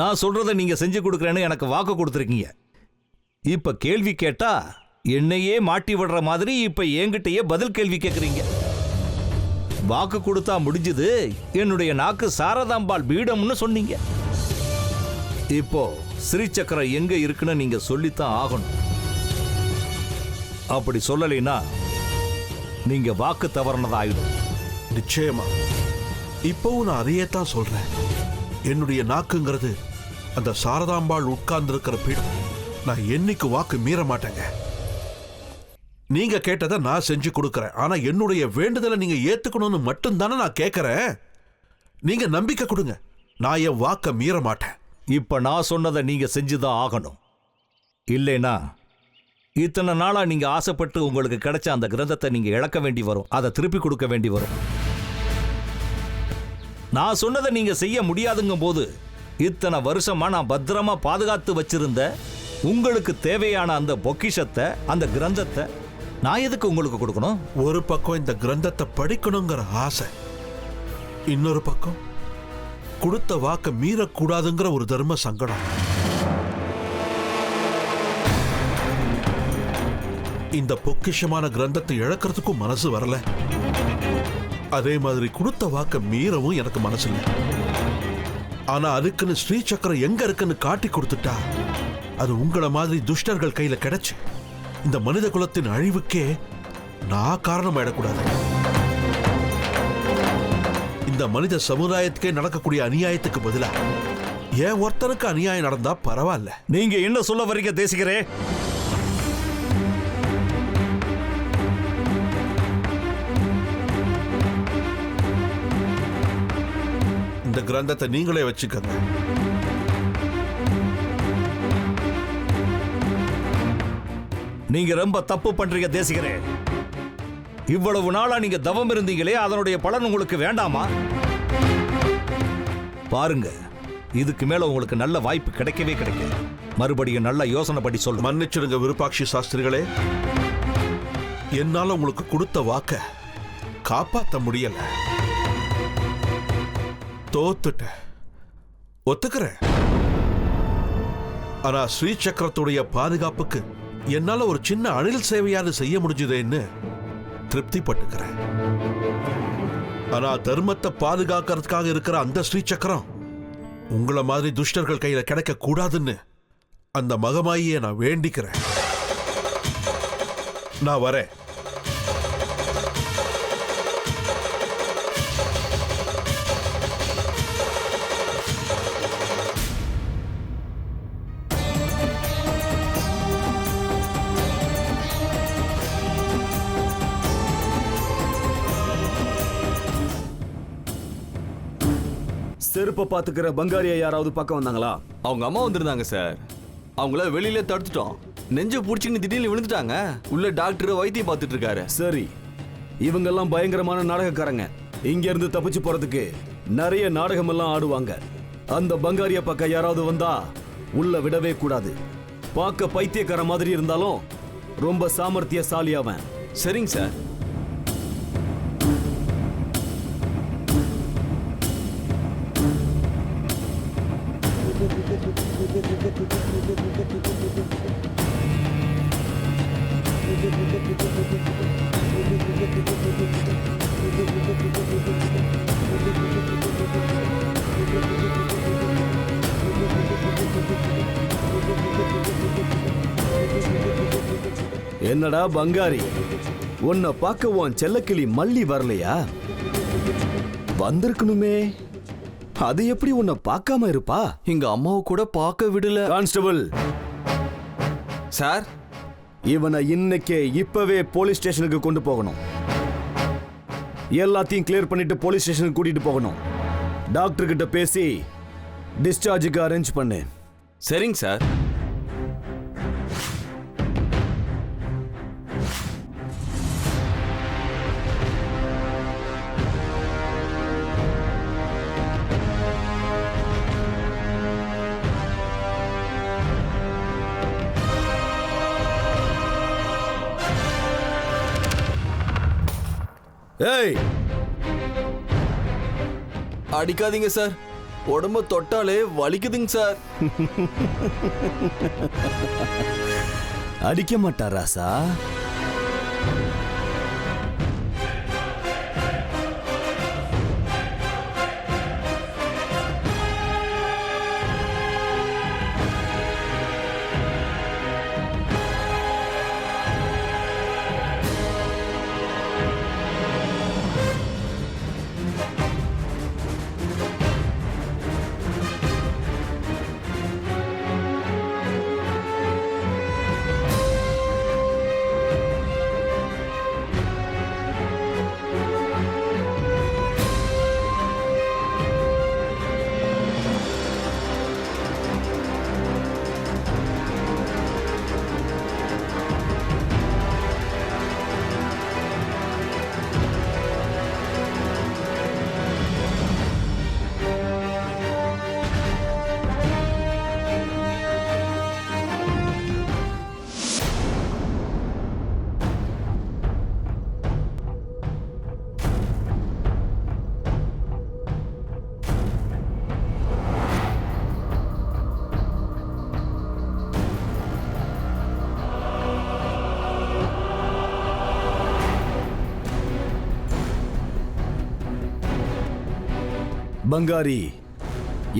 நான் சொல்றதை நீங்க செஞ்சு கொடுக்குறேன்னு எனக்கு வாக்கு கொடுத்துருக்கீங்க. இப்ப கேள்வி கேட்டா என்னையே மாட்டி விடுற மாதிரி இப்ப என்கிட்டயே பதில் கேள்வி கேட்குறீங்க. வாக்கு கொடுத்தா முடிஞ்சது, என்னுடைய நாக்கு சாரதாம்பாள் பீடம்னு சொன்னீங்க. இப்போ ஸ்ரீசக்கரம் எங்க இருக்குன்னு நீங்க சொல்லித்தான் ஆகணும். அப்படி சொல்லலைன்னா நீங்க வாக்கு தவறுனதாயிடும். நிச்சயமா இப்பவும் நான் அதையே தான் சொல்றேன். என்னுடைய நாக்குங்கிறது அந்த சாரதாம்பாள் உட்கார்ந்து இருக்கிற பீடம். நான் என்னைக்கு வாக்கு மீற மாட்டேங்க. நீங்க கேட்டதை நான் செஞ்சு கொடுக்கறேன். ஆனா என்னுடைய வேண்டுதலை நீங்க ஏத்துக்கணும்னு மட்டும்தானே நான் கேட்கறேன். நீங்க நம்பிக்கை கொடுங்க, நான் என் வாக்க மீற மாட்டேன். இப்ப நான் சொன்னதை நீங்க செஞ்சுதான் ஆகணும். இல்லைனா இத்தனை நாளா நீங்க ஆசைப்பட்டு உங்களுக்கு கிடைச்ச அந்த கிரந்தத்தை நீங்க இழக்க வேண்டி வரும். அதை திருப்பி கொடுக்க வேண்டி வரும். நான் சொன்னதை நீங்க செய்ய முடியாதுங்கும் போது இத்தனை வருஷமா நான் பத்திரமா பாதுகாத்து வச்சிருந்த உங்களுக்கு தேவையான அந்த பொக்கிஷத்தை, அந்த கிரந்தத்தை நான் எதுக்கு உங்களுக்கு கொடுக்கணும்? ஒரு பக்கம் இந்த கிரந்தத்தை படிக்கணுங்கிற ஆசை, இன்னொரு பக்கம் கொடுத்த வாக்க மீறக்கூடாதுங்கிற ஒரு தர்ம சங்கடம். இந்த பொக்கிஷமான கிரந்தத்தை இழக்கிறதுக்கும் மனசு வரல. அதே மாதிரி கொடுத்த வாக்க மீறவும் எனக்கு மனசு இல்லை. ஆனா அதுக்குன்னு ஸ்ரீசக்கரம் எங்க இருக்குன்னு காட்டி கொடுத்துட்டா அது உங்களை மாதிரி துஷ்டர்கள் கையில கிடைச்சு இந்த மனித குலத்தின் அழிவுக்கே நான் காரணமாயிடக்கூடாது. இந்த மனித சமுதாயத்துக்கே நடக்கக்கூடிய அநியாயத்துக்கு பதிலா ஏன் ஒருத்தனுக்கு அநியாயம் நடந்தா பரவாயில்ல. நீங்க என்ன சொல்ல வரீங்க தேசிகரே? இந்த கிரந்தத்தை நீங்களே வச்சுக்கங்க. நீங்க ரொம்ப தப்பு பண்றீங்க தேசிகரே. இவ்வளவு நாளா நீங்க தவம் இருந்தீங்களே, அதனுடைய பலன் உங்களுக்கு வேண்டாமா? பாருங்க, இதுக்கு மேல உங்களுக்கு நல்ல வாய்ப்பு கிடைக்கவே கிடைக்காது. மறுபடியும் நல்ல யோசனை படி சொல்லு. மன்னிச்சிடுங்க விருப்பாட்சி சாஸ்திரிகளே, என்னால உங்களுக்கு கொடுத்த வாக்க காப்பாற்ற முடியல. தோத்துட்டேன், ஒத்துக்கிறேன். ஆனா ஸ்ரீசக்கரத்துடைய பாதுகாப்புக்கு என்னால ஒரு சின்ன அணில் சேவையாவது செய்ய முடிஞ்சதுன்னு திருப்தி பட்டுக்கிறேன். ஆனா தர்மத்தை பாதுகாக்கிறதுக்காக இருக்கிற அந்த ஸ்ரீசக்கரம் உங்களை மாதிரி துஷ்டர்கள் கையில கிடைக்க கூடாதுன்னு அந்த மகமாயியை நான் வேண்டிக்கிறேன். நான் வரேன். செருப்பை பாத்துக்கிற பங்காரியா யாராவது பக்கம் வந்தாங்களா? அவங்க அம்மா வந்திருந்தாங்க சார். அவங்கள வெளியில தடுத்துட்டோம். நெஞ்ச புடிச்சுன்னு திடீர்னு விழுந்துட்டாங்க. உள்ள டாக்டர் வைத்தியம் பார்த்துட்டு இருக்காரு. சரி, இவங்கெல்லாம் பயங்கரமான நாடகக்காரங்க. இங்க இருந்து தப்பிச்சு போறதுக்கு நிறைய நாடகம் எல்லாம் ஆடுவாங்க. அந்த பங்காரியா பக்கம் யாராவது வந்தா உள்ள விடவே கூடாது. பார்க்க பைத்தியக்கார மாதிரி இருந்தாலும் ரொம்ப சாமர்த்தியசாலி அவன். சரிங்க சார். என்னடா பங்காரி, உன்னை பார்க்க உன் செல்லக்கிளி மல்லி வரலையா? வந்திருக்கணுமே. அது எப்படி உன்னை பார்க்காம இருப்பா? எங்க அம்மாவை கூட பார்க்க விடல. கான்ஸ்டபிள் சார், இவனை இன்னைக்கே இப்பவே போலீஸ் ஸ்டேஷனுக்கு கொண்டு போகணும். எல்லாத்தையும் கிளியர் பண்ணிட்டு போலீஸ் ஸ்டேஷனுக்கு கூட்டிட்டு போகணும். டாக்டர் கிட்ட பேசி டிஸ்சார்ஜுக்கு அரேஞ்ச் பண்ணு. சரிங்க சார். ஏய், அடிக்காதீங்க சார். உடம்ப தொட்டாலே வலிக்குதுங்க சார். அடிக்க மாட்டா ராசா? பங்காரி,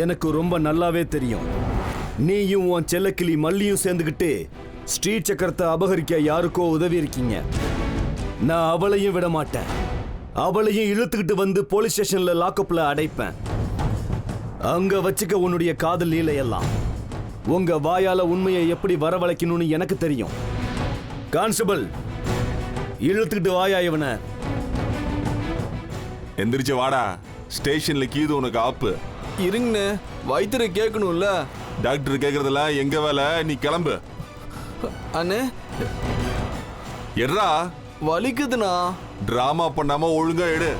எனக்கு ரொம்ப நல்லாவே தெரியும், நீயும் உன் செல்லக்கிளி மல்லியும் சேர்ந்துக்கிட்டு ஸ்ட்ரீட் சக்கரத்தை அபகரிக்க யாருக்கோ உதவி இருக்கீங்க. நான் அவளையும் விட மாட்டேன். அவளையும் இழுத்துக்கிட்டு வந்து போலீஸ் ஸ்டேஷன்ல லாக்அப்ல அடைப்பேன். அங்க வச்சுக்க உன்னுடைய காதல் லீலையெல்லாம். உங்க வாயால உண்மையை எப்படி வரவழைக்கணும்னு எனக்கு தெரியும். கான்ஸ்டபிள், இழுத்துக்கிட்டு வாயா இவனை. எந்திரிச்சு வாடா, ஸ்டேஷன்ல கீது உனக்கு ஆப்பு. இருங்கண்ணே, வைத்தியரை கேட்கணும்ல. டாக்டர் கேக்குறதெல்லாம் எங்க வேலை, நீ கிளம்பு. அண்ணே, எட்ரா, வலிக்குதுண்ணா. டிராமா பண்ணாம ஒழுங்கா எடு.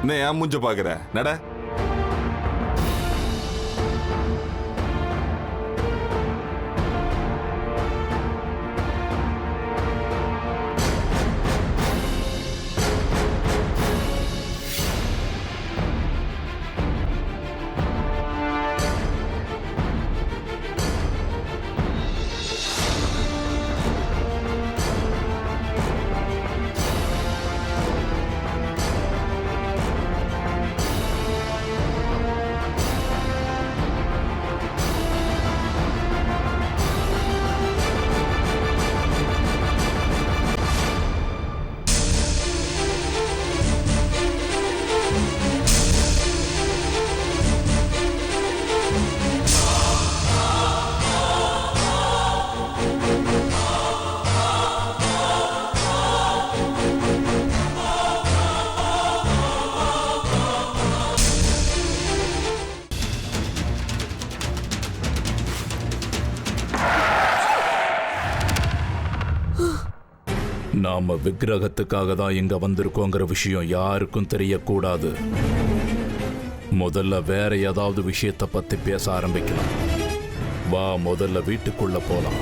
என்ன ஏன் மூஞ்ச பாக்குற? நட. நாம விக்கிரகத்துக்காக தான் இங்க வந்திருக்கோங்கிற விஷயம் யாருக்கும் தெரியக்கூடாது. முதல்ல வேற ஏதாவது விஷயத்தை பத்தி பேச ஆரம்பிக்கலாம். வா, முதல்ல வீட்டுக்குள்ள போலாம்.